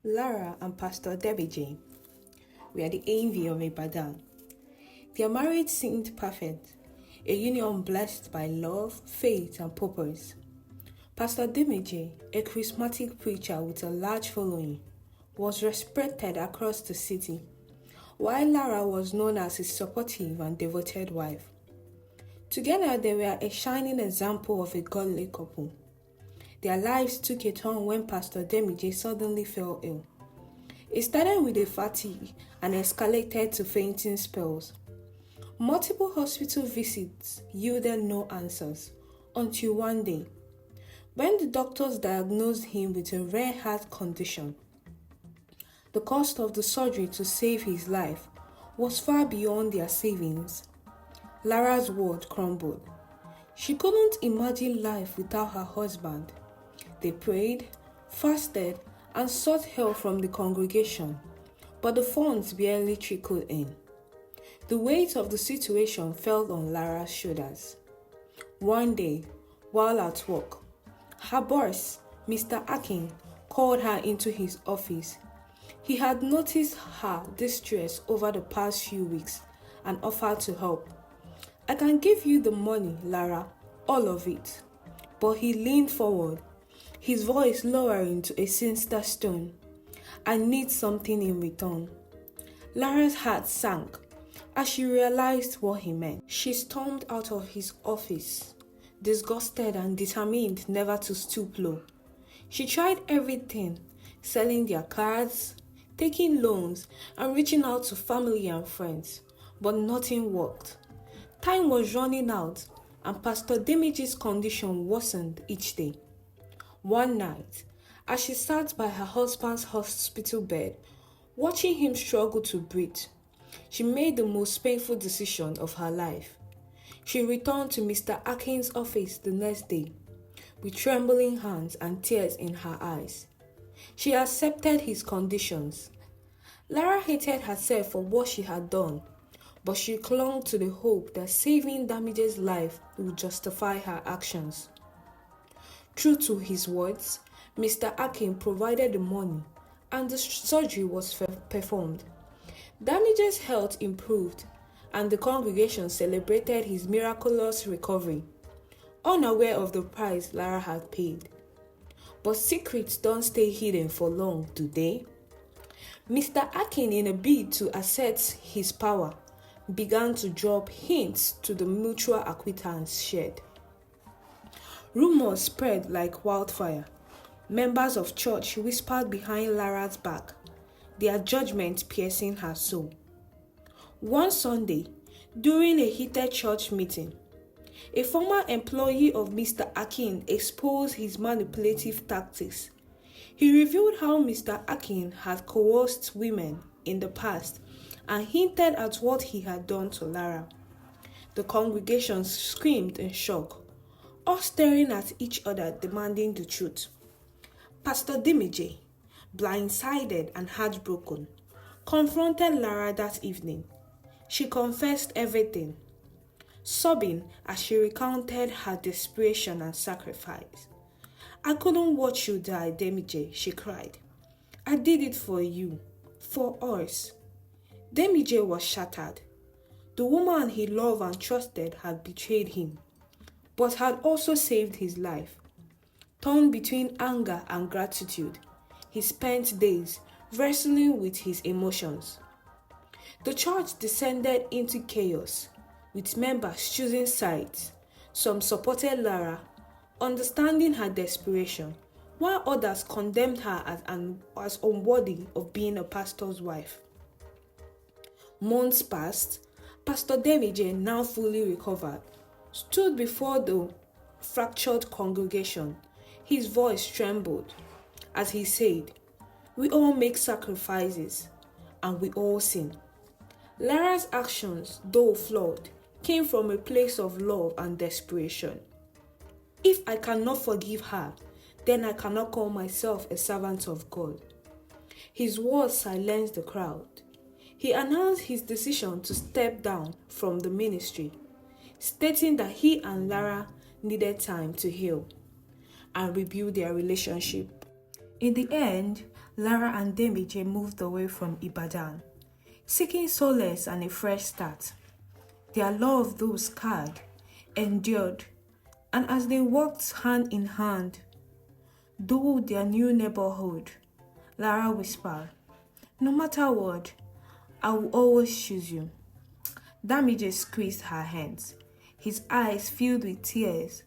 Lara and Pastor Debbie J. were the envy of Ibadan. Their marriage seemed perfect, a union blessed by love, faith, and purpose. Pastor Debbie J, a charismatic preacher with a large following, was respected across the city, while Lara was known as his supportive and devoted wife. Together, they were a shining example of a godly couple. Their lives took a turn when Pastor Debbie J suddenly fell ill. It started with a fatigue and escalated to fainting spells. Multiple hospital visits yielded no answers until one day, when the doctors diagnosed him with a rare heart condition. The cost of the surgery to save his life was far beyond their savings. Lara's world crumbled. She couldn't imagine life without her husband. They prayed, fasted, and sought help from the congregation, but the funds barely trickled in. The weight of the situation fell on Lara's shoulders. One day, while at work, her boss, Mr. Akin, called her into his office. He had noticed her distress over the past few weeks and offered to help. "I can give you the money, Lara, all of it." But he leaned forward, his voice lowering to a sinister tone. "I need something in return." Lara's heart sank as she realized what he meant. She stormed out of his office, disgusted and determined never to stoop low. She tried everything, selling their cards, taking loans, and reaching out to family and friends, but nothing worked. Time was running out, and Pastor Demiji's condition worsened each day. One night, as she sat by her husband's hospital bed, watching him struggle to breathe, she made the most painful decision of her life. She returned to Mr. Akin's office the next day, with trembling hands and tears in her eyes. She accepted his conditions. Lara hated herself for what she had done, but she clung to the hope that saving Damije's life would justify her actions. True to his words, Mr. Akin provided the money and the surgery was performed. Damije's health improved and the congregation celebrated his miraculous recovery, unaware of the price Lara had paid. But secrets don't stay hidden for long, do they? Mr. Akin, in a bid to assert his power, began to drop hints to the mutual acquaintance shared. Rumors spread like wildfire. Members of church whispered behind Lara's back, their judgment piercing her soul. One Sunday, during a heated church meeting, a former employee of Mr. Akin exposed his manipulative tactics. He revealed how Mr. Akin had coerced women in the past and hinted at what he had done to Lara. The congregation screamed in shock, all staring at each other demanding the truth. Pastor Dimije, blindsided and heartbroken, confronted Lara that evening. She confessed everything, sobbing as she recounted her desperation and sacrifice. "I couldn't watch you die, Demije," she cried. "I did it for you, for us." Demije was shattered. The woman he loved and trusted had betrayed him, but had also saved his life. Torn between anger and gratitude, he spent days wrestling with his emotions. The church descended into chaos, with members choosing sides. Some supported Lara, understanding her desperation, while others condemned her as unworthy of being a pastor's wife. Months passed. Pastor David, now fully recovered, stood before the fractured congregation. His voice trembled as he said, "We all make sacrifices, and we all sin." Lara's actions, though flawed, came from a place of love and desperation. "If I cannot forgive her, then I cannot call myself a servant of God." His words silenced the crowd. He announced his decision to step down from the ministry, stating that he and Lara needed time to heal and rebuild their relationship. In the end, Lara and Damije moved away from Ibadan, seeking solace and a fresh start. Their love, though scarred, endured, and as they walked hand in hand through their new neighborhood, Lara whispered, "No matter what, I will always choose you." Damije squeezed her hands, his eyes filled with tears.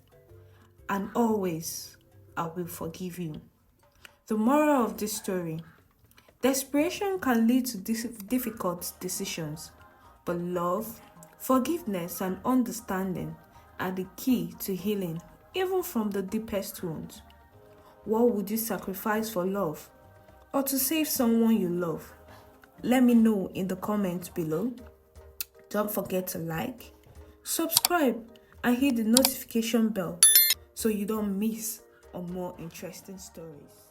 "And always, I will forgive you." The moral of this story: desperation can lead to difficult decisions, but love, forgiveness, and understanding are the key to healing, even from the deepest wounds. What would you sacrifice for love, or to save someone you love? Let me know in the comments below. Don't forget to like, subscribe, and hit the notification bell so you don't miss on more interesting stories.